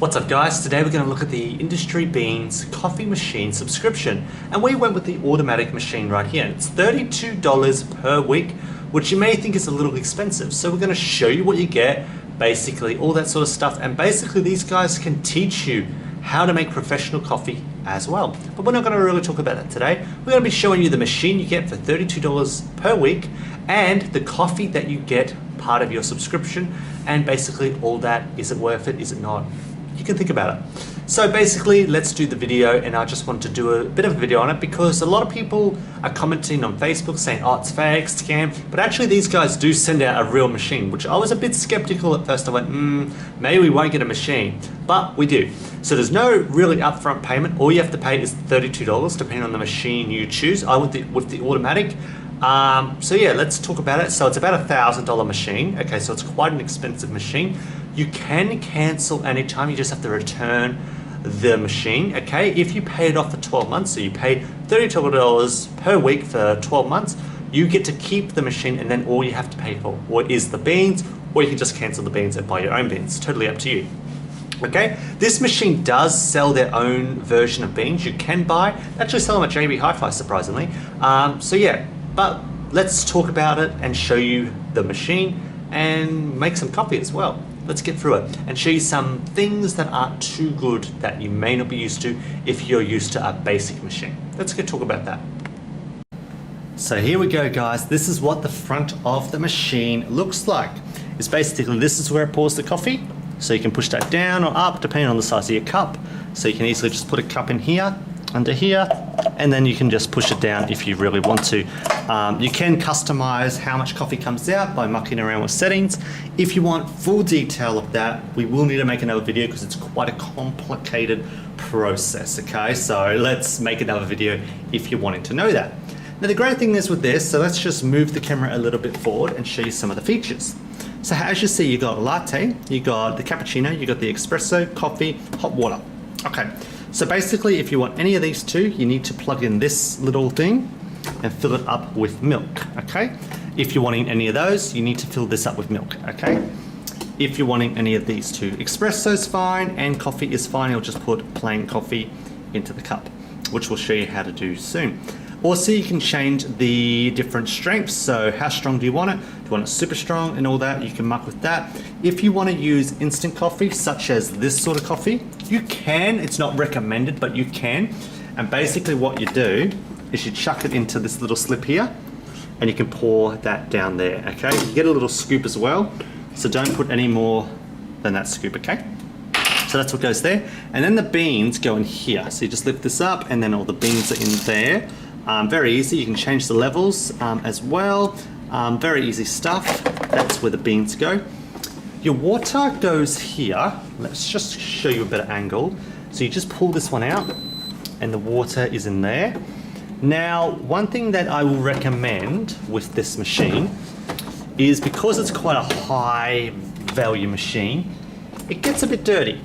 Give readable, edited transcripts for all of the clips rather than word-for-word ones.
What's up guys, today we're going to look at the Industry Beans coffee machine subscription, and we went with the automatic machine right here. It's $32 per week, which you may think is a little expensive. So we're going to show you what you get, basically all that sort of stuff, and basically these guys can teach you how to make professional coffee as well. But we're not going to really talk about that today. We're going to be showing you the machine you get for $32 per week and the coffee that you get part of your subscription, and basically all that. Is it worth it? Is it not? You can think about it. So basically, let's do the video, and I just want to do a bit of a video on it because a lot of people are commenting on Facebook saying, oh, it's fake, scam, but actually these guys do send out a real machine, which I was a bit skeptical at first. I went, maybe we won't get a machine, but we do. So there's no really upfront payment. All you have to pay is $32 depending on the machine you choose. I went with the automatic. So yeah, let's talk about it. So it's about $1,000 machine. Okay, so it's quite an expensive machine. You can cancel anytime, you just have to return the machine, okay? If you pay it off for 12 months, so you pay $32 per week for 12 months, you get to keep the machine, and then all you have to pay for is the beans, or you can just cancel the beans and buy your own beans. Totally up to you. Okay, this machine does sell their own version of beans. You can buy, actually sell them at JB Hi-Fi, surprisingly. So yeah, but let's talk about it and show you the machine and make some coffee as well. Let's get through it and show you some things that aren't too good that you may not be used to if you're used to a basic machine. Let's go talk about that. So here we go guys, this is what the front of the machine looks like. It's basically, this is where it pours the coffee. So you can push that down or up depending on the size of your cup. So you can easily just put a cup in here, under here, and then you can just push it down if you really want to. You can customize how much coffee comes out by mucking around with settings. If you want full detail of that, we will need to make another video because it's quite a complicated process, okay? So let's make another video if you're wanting to know that. Now the great thing is with this, so let's just move the camera a little bit forward and show you some of the features. So as you see, you got a latte, you got the cappuccino, you got the espresso, coffee, hot water. Okay, so basically if you want any of these two, you need to plug in this little thing and fill it up with milk, okay? If you're wanting any of those, you need to fill this up with milk, okay? If you're wanting any of these two, espresso's fine and coffee is fine. You'll just put plain coffee into the cup, which we'll show you how to do soon. Also, you can change the different strengths. So how strong do you want it? Do you want it super strong and all that? You can muck with that. If you want to use instant coffee, such as this sort of coffee, you can. It's not recommended, but you can. And basically what you do is you chuck it into this little slip here, and you can pour that down there, okay? You get a little scoop as well, so don't put any more than that scoop, okay? So that's what goes there. And then the beans go in here. So you just lift this up, and then all the beans are in there. Very easy. You can change the levels as well. Very easy stuff. That's where the beans go. Your water goes here. Let's just show you a better angle. So you just pull this one out, and the water is in there. Now, one thing that I will recommend with this machine is, because it's quite a high value machine, it gets a bit dirty,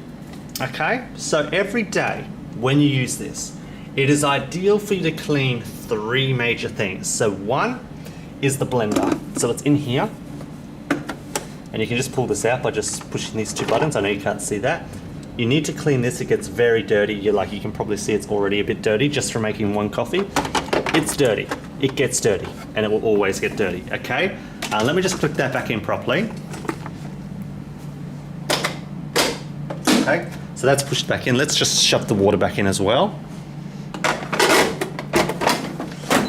okay? So every day when you use this, it is ideal for you to clean three major things. So one is the blender. So it's in here, and you can just pull this out by just pushing these two buttons. I know you can't see that. You need to clean this. It gets very dirty. You can probably see it's already a bit dirty just from making one coffee. It's dirty. It gets dirty, and it will always get dirty, okay? Let me just click that back in properly. Okay, so that's pushed back in. Let's just shove the water back in as well.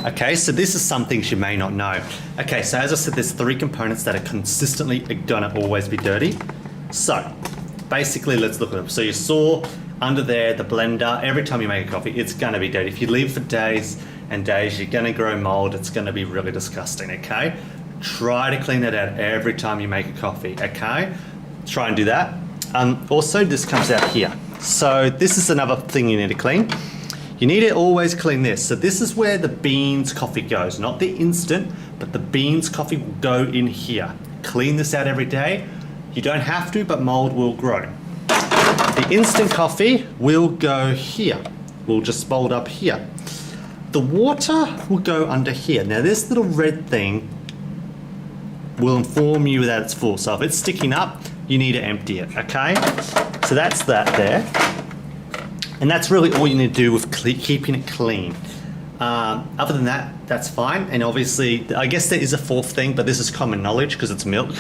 Okay, so this is some things you may not know. Okay, so as I said, there's three components that are consistently gonna always be dirty. So basically, let's look at them. So you saw under there, the blender, every time you make a coffee, it's gonna be dirty. If you leave for days and days, you're gonna grow mold. It's gonna be really disgusting, okay? Try to clean that out every time you make a coffee, okay? Try and do that. Also, this comes out here. So this is another thing you need to clean. You need to always clean this. So this is where the beans coffee goes, not the instant, but the beans coffee will go in here. Clean this out every day. You don't have to, but mold will grow. The instant coffee will go here. Will just mold up here. The water will go under here. Now this little red thing will inform you that it's full. So if it's sticking up, you need to empty it, okay? So that's that there. And that's really all you need to do with keeping it clean. Other than that, that's fine. And obviously, I guess there is a fourth thing, but this is common knowledge because it's milk.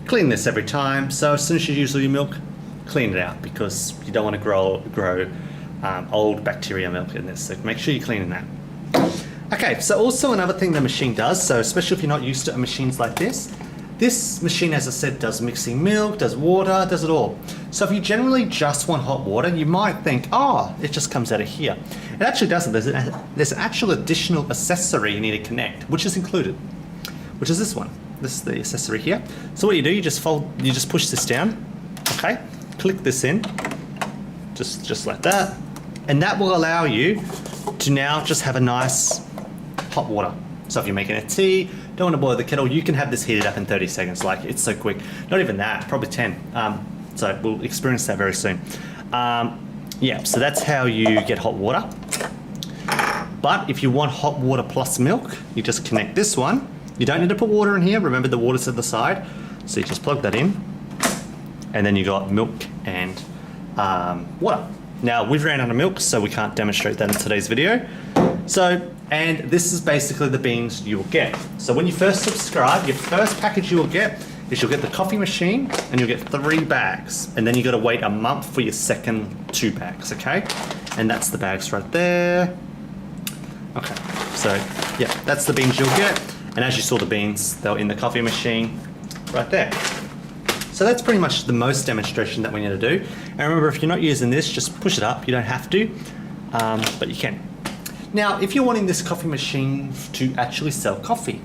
Clean this every time. So as soon as you use all your milk, clean it out because you don't want to grow old bacteria milk in this. So make sure you're cleaning that. Okay, so also another thing the machine does, so especially if you're not used to machines like this machine, as I said, does mixing milk, does water, does it all. So if you generally just want hot water, you might think, oh, it just comes out of here. It actually doesn't. There's an actual additional accessory you need to connect, which is included, which is this one. This is the accessory here. So what you do, you just push this down, okay? Click this in, just like that. And that will allow you to now just have a nice hot water. So if you're making a tea, don't want to boil the kettle, you can have this heated up in 30 seconds. Like, it's so quick. Not even that, probably 10. So we'll experience that very soon. Yeah, so that's how you get hot water. But if you want hot water plus milk, you just connect this one. You don't need to put water in here. Remember, the water's at the side. So you just plug that in. And then you got milk and water. Now, we've ran out of milk, so we can't demonstrate that in today's video. And this is basically the beans you will get. So when you first subscribe, your first package you will get is you'll get the coffee machine and you'll get 3 bags. And then you got to wait a month for your second 2 bags, okay? And that's the bags right there. Okay, so yeah, that's the beans you'll get. And as you saw the beans, they were in the coffee machine right there. So that's pretty much the most demonstration that we need to do. And remember, if you're not using this, just push it up. You don't have to, but you can. Now, if you're wanting this coffee machine to actually sell coffee,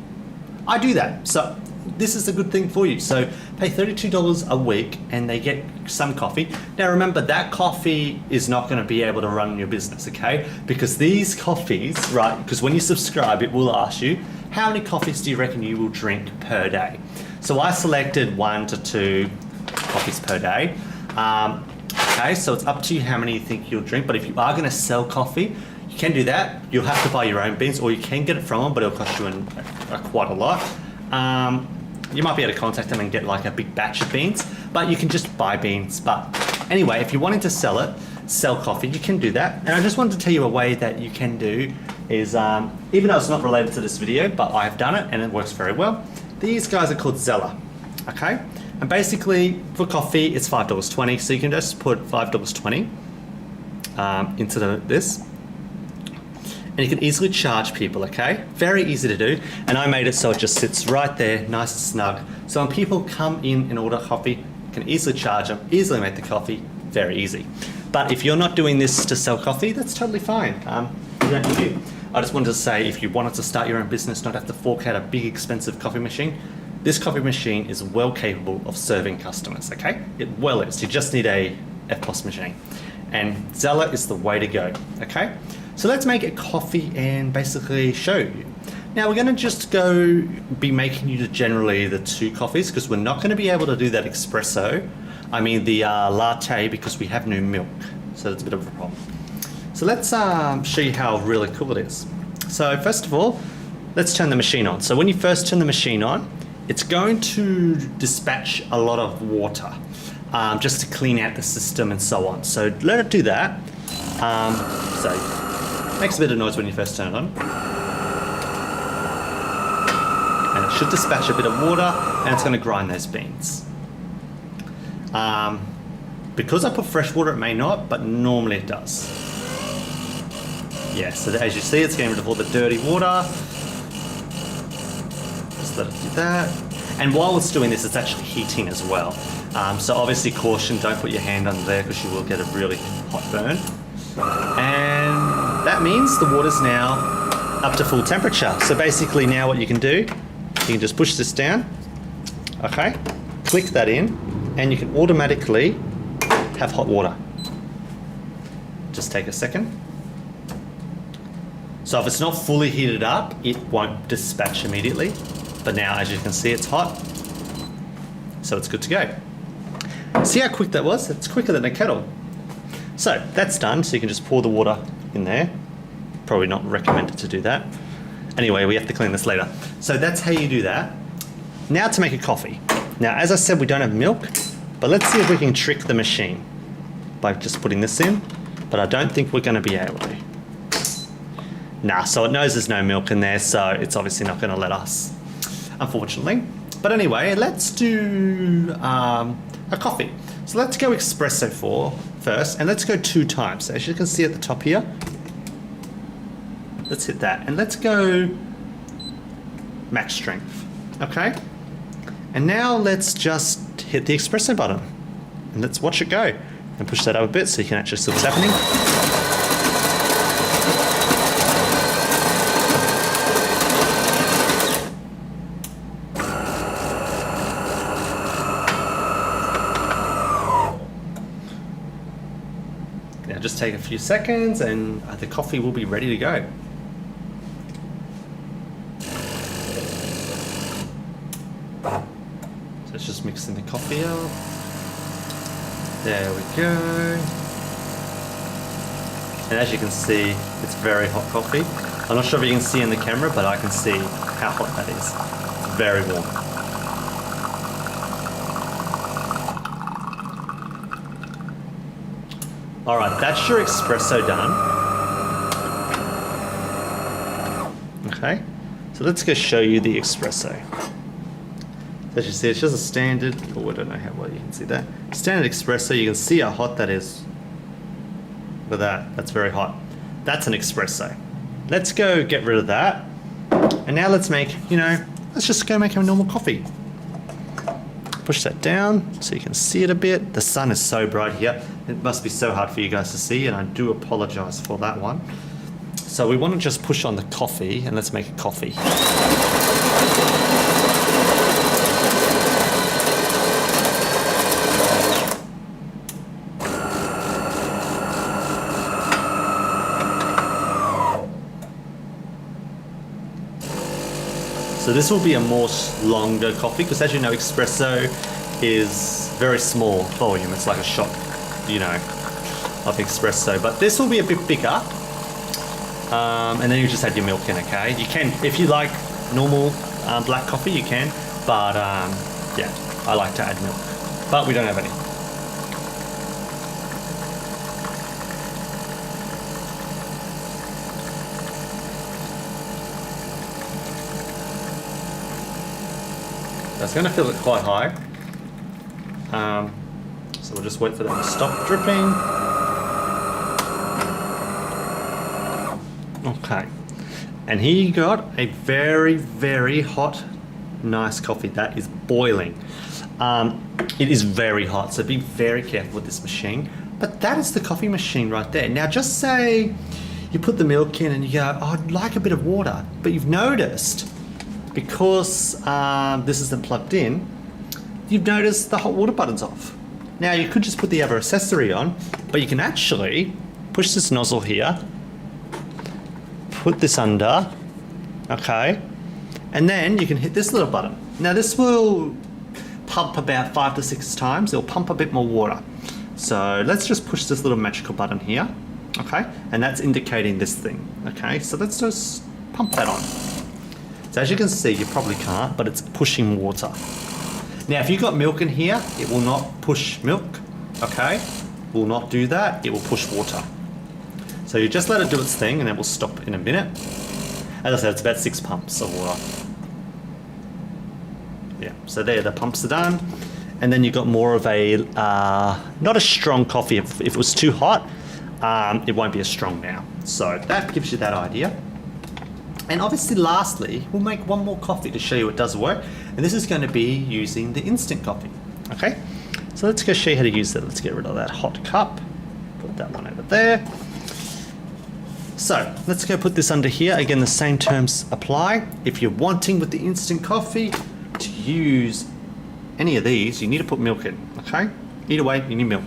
I do that. So this is a good thing for you. So pay $32 a week and they get some coffee. Now remember, that coffee is not going to be able to run your business, okay? Because these coffees, right, because when you subscribe, it will ask you, how many coffees do you reckon you will drink per day? So I selected 1 to 2 coffees per day. Okay, so it's up to you how many you think you'll drink, but if you are going to sell coffee, you can do that. You'll have to buy your own beans, or you can get it from them, but it'll cost you quite a lot. You might be able to contact them and get like a big batch of beans, but you can just buy beans. But anyway, if you're wanting to sell coffee, you can do that. And I just wanted to tell you a way that you can do is, even though it's not related to this video, but I've done it and it works very well. These guys are called Zeller, okay? And basically for coffee, it's $5.20. So you can just put $5.20 into this. And you can easily charge people, okay? Very easy to do. And I made it so it just sits right there, nice and snug. So when people come in and order coffee, you can easily charge them, easily make the coffee, very easy. But if you're not doing this to sell coffee, that's totally fine. You don't need to. I just wanted to say, if you wanted to start your own business, not have to fork out a big expensive coffee machine, this coffee machine is well capable of serving customers, okay? It well is. You just need a FPOS machine. And Zeller is the way to go, okay? So let's make a coffee and basically show you. Now we're gonna just be making you generally the 2 coffees because we're not gonna be able to do that espresso. I mean the latte, because we have no milk. So that's a bit of a problem. So let's show you how really cool it is. So first of all, let's turn the machine on. So when you first turn the machine on, it's going to dispatch a lot of water just to clean out the system and so on. So let it do that. So it makes a bit of noise when you first turn it on. And it should dispatch a bit of water and it's going to grind those beans. Because I put fresh water, it may not, but normally it does. Yeah, so as you see, it's getting rid of all the dirty water. Just let it do that. And while it's doing this, it's actually heating as well. So obviously caution, don't put your hand under there because you will get a really hot burn. And that means the water's now up to full temperature. So basically now what you can do, you can just push this down, okay? Click that in, and you can automatically have hot water. Just take a second. So if it's not fully heated up, it won't dispatch immediately. But now, as you can see, it's hot. So it's good to go. See how quick that was? It's quicker than a kettle. So that's done. So you can just pour the water in there. Probably not recommended to do that. Anyway, we have to clean this later. So that's how you do that. Now to make a coffee. Now, as I said, we don't have milk. But let's see if we can trick the machine by just putting this in, but I don't think we're going to be able to. Nah, so it knows there's no milk in there, so it's obviously not going to let us, unfortunately. But anyway, let's do a coffee. So let's go espresso first, and let's go 2 times. So as you can see at the top here, let's hit that, and let's go max strength, okay? And now let's just hit the espresso button, and let's watch it go. And push that up a bit so you can actually see what's happening. Now just take a few seconds and the coffee will be ready to go. So it's just mixing the coffee up. There we go. And as you can see, it's very hot coffee. I'm not sure if you can see in the camera, but I can see how hot that is. It's very warm. All right, that's your espresso done. Okay, so let's go show you the espresso. As you see, it's just a standard, oh, I don't know how well you can see that. Standard espresso, you can see how hot that is. Look at that, that's very hot. That's an espresso. Let's go get rid of that. And now let's make, let's just go make a normal coffee. Push that down so you can see it a bit. The sun is so bright here. It must be so hard for you guys to see, and I do apologize for that one. So we want to just push on the coffee, and let's make a coffee. So this will be a more longer coffee, because as you know, espresso is very small volume. It's like a shot, of espresso. But this will be a bit bigger. And then you just add your milk in, okay? You can, if you like normal black coffee, you can. But yeah, I like to add milk. But we don't have any. That's going to feel it quite high. So we'll just wait for that to stop dripping. Okay. And here you got a very, very hot, nice coffee that is boiling. It is very hot, so be very careful with this machine. But that is the coffee machine right there. Now just say you put the milk in and you go, oh, I'd like a bit of water. But you've noticed, because this isn't plugged in, you've noticed the hot water button's off. Now you could just put the other accessory on, but you can actually push this nozzle here, put this under, okay, and then you can hit this little button. Now this will pump about 5 to 6 times. It'll pump a bit more water. So let's just push this little magical button here, okay, and that's indicating this thing, okay. So let's just pump that on. So as you can see, you probably can't, but it's pushing water. Now, if you've got milk in here, it will not push milk, okay? Will not do that, it will push water. So you just let it do its thing and it will stop in a minute. As I said, it's about 6 pumps of water. Yeah, so there, the pumps are done. And then you got more of a, not a strong coffee. If it was too hot, it won't be as strong now. So that gives you that idea. And obviously, lastly, we'll make one more coffee to show you it does work. And this is going to be using the instant coffee. Okay, so let's go show you how to use that. Let's get rid of that hot cup. Put that one over there. So let's go put this under here. Again, the same terms apply. If you're wanting with the instant coffee to use any of these, you need to put milk in, okay? Either way, you need milk.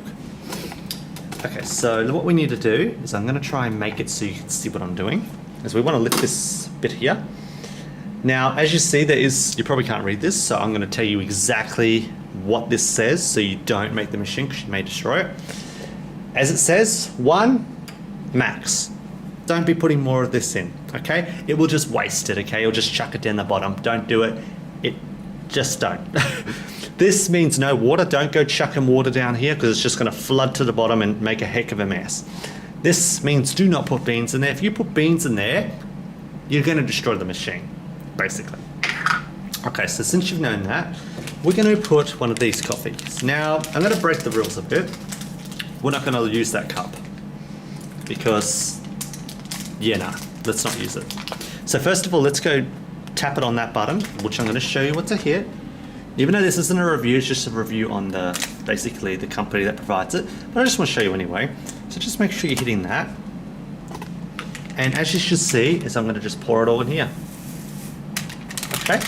Okay, so what we need to do is I'm going to try and make it so you can see what I'm doing. Is we want to lift this bit here. Now, as you see, you probably can't read this, so I'm going to tell you exactly what this says so you don't make the machine, because you may destroy it. As it says, 1 max. Don't be putting more of this in, okay? It will just waste it, okay? It'll just chuck it down the bottom. Don't do it. just don't. This means no water. Don't go chucking water down here because it's just going to flood to the bottom and make a heck of a mess. This means do not put beans in there. If you put beans in there, you're going to destroy the machine, basically. Okay, so since you've known that, we're going to put one of these coffees. Now, I'm going to break the rules a bit. We're not going to use that cup because, yeah, nah, let's not use it. So first of all, let's go tap it on that button, which I'm going to show you what to hit. Even though this isn't a review, it's just a review on basically the company that provides it. But I just want to show you anyway. So just make sure you're hitting that. And as you should see, is I'm going to just pour it all in here. Okay.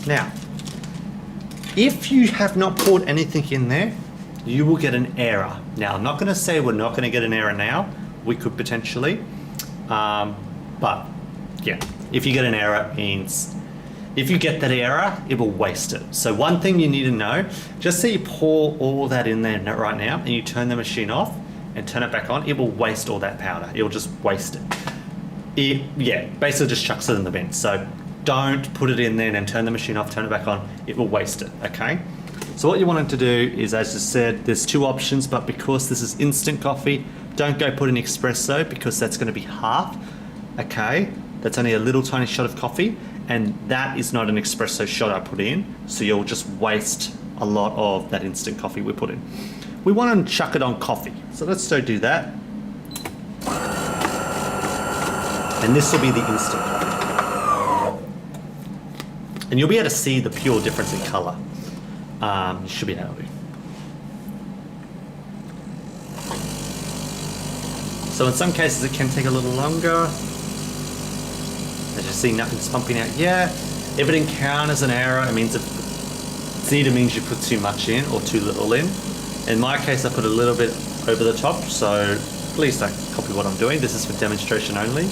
Now, if you have not poured anything in there, you will get an error. Now, I'm not going to say we're not going to get an error now. We could potentially. But yeah, if you get an error, it means if you get that error, it will waste it. So one thing you need to know, just so you pour all that in there right now and you turn the machine off and turn it back on, it will waste all that powder. It will just waste it. Yeah, basically just chucks it in the bin. So don't put it in there and then turn the machine off, turn it back on. It will waste it, okay? So what you want to do is, as I said, there's two options, but because this is instant coffee, don't go put an espresso because that's going to be half, okay? That's only a little tiny shot of coffee, and that is not an espresso shot I put in, so you'll just waste a lot of that instant coffee we put in. We want to chuck it on coffee, so let's go do that. And this will be the instant coffee. And you'll be able to see the pure difference in color. You should be able to. So in some cases it can take a little longer. As you see, nothing's pumping out yet. If it encounters an error, it means it either means you put too much in or too little in. In my case, I put a little bit over the top, so please don't copy what I'm doing. This is for demonstration only.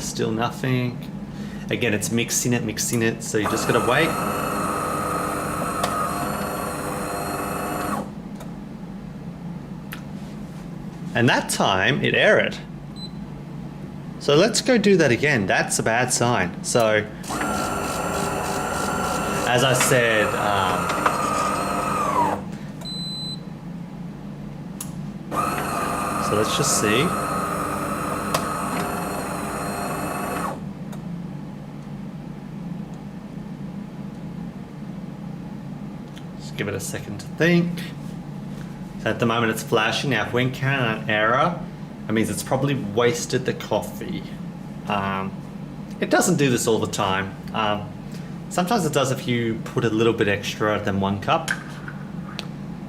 Still nothing. Again, it's mixing it, so you just gotta wait. And that time, it errored. So let's go do that again. That's a bad sign. So, as I said, so let's just see. Just give it a second to think. So at the moment it's flashing. Now if we encounter an error, it means it's probably wasted the coffee. It doesn't do this all the time. Sometimes it does if you put a little bit extra than 1 cup,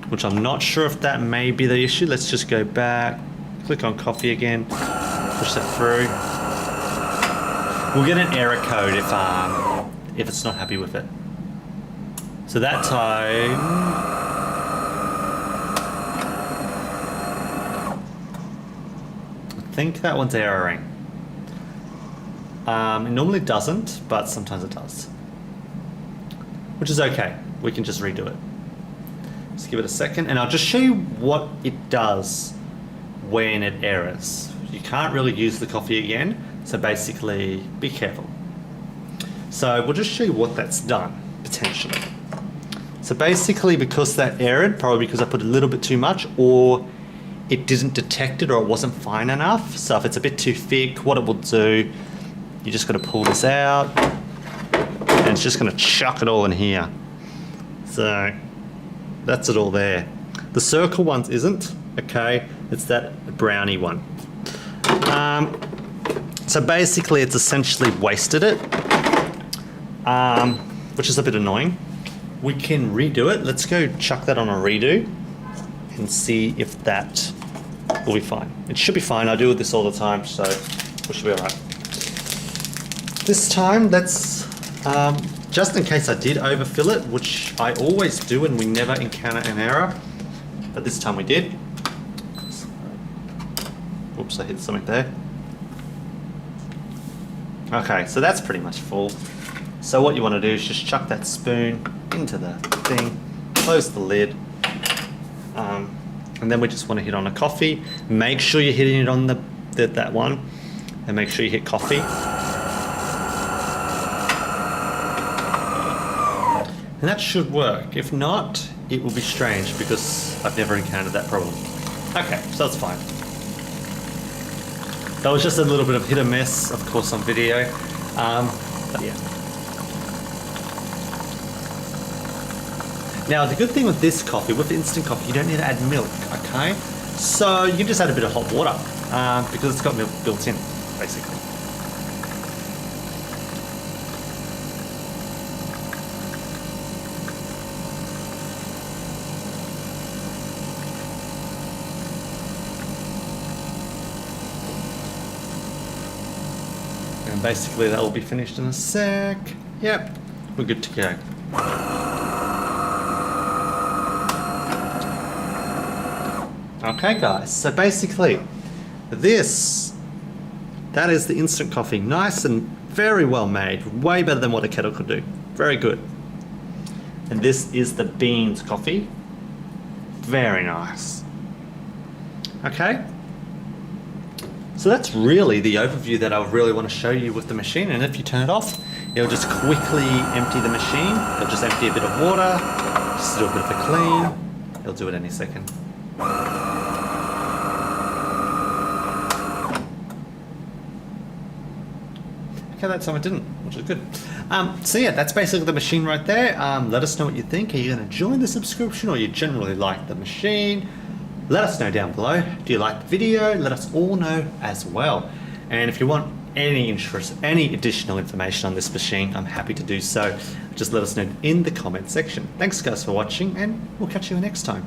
which I'm not sure if that may be the issue. Let's just go back, click on coffee again, push that through. We'll get an error code if it's not happy with it. So that time, I think that one's erroring. It normally doesn't, but sometimes it does. Which is okay. We can just redo it. Just give it a second, and I'll just show you what it does when it errors. You can't really use the coffee again, so basically, be careful. So we'll just show you what that's done, potentially. So basically, because that errored, probably because I put a little bit too much, or it didn't detect it, or it wasn't fine enough. So if it's a bit too thick, what it will do, you just got to pull this out, and it's just going to chuck it all in here. So that's it all there. The circle ones isn't, okay? It's that brownie one. So basically, it's essentially wasted it, which is a bit annoying. We can redo it. Let's go chuck that on a redo and see if that will be fine. It should be fine. I do this all the time, so we should be all right. This time, let's, just in case I did overfill it, which I always do and we never encounter an error, but this time we did. Oops, I hit something there. Okay, so that's pretty much full. So what you want to do is just chuck that spoon into the thing, close the lid, and then we just want to hit on a coffee. Make sure you're hitting it on that one, and make sure you hit coffee. And that should work. If not, it will be strange because I've never encountered that problem. Okay, so that's fine. That was just a little bit of hit and miss, of course, on video. But yeah. Now, the good thing with this coffee, with instant coffee, you don't need to add milk, okay? So you can just add a bit of hot water because it's got milk built in, basically. And basically that will be finished in a sec. Yep, we're good to go. Okay guys, so basically that is the instant coffee. Nice and very well made, way better than what a kettle could do. Very good. And this is the beans coffee. Very nice. Okay. So that's really the overview that I really want to show you with the machine. And if you turn it off, it'll just quickly empty the machine. It'll just empty a bit of water, just do a bit of a clean. It'll do it any second. Okay, that time it didn't, which is good. So yeah, that's basically the machine right there. Let us know what you think. Are you going to join the subscription, or you generally like the machine? Let us know down below. Do you like the video? Let us all know as well. And if you want any additional information on this machine, I'm happy to do so. Just let us know in the comment section. Thanks guys for watching, and we'll catch you next time.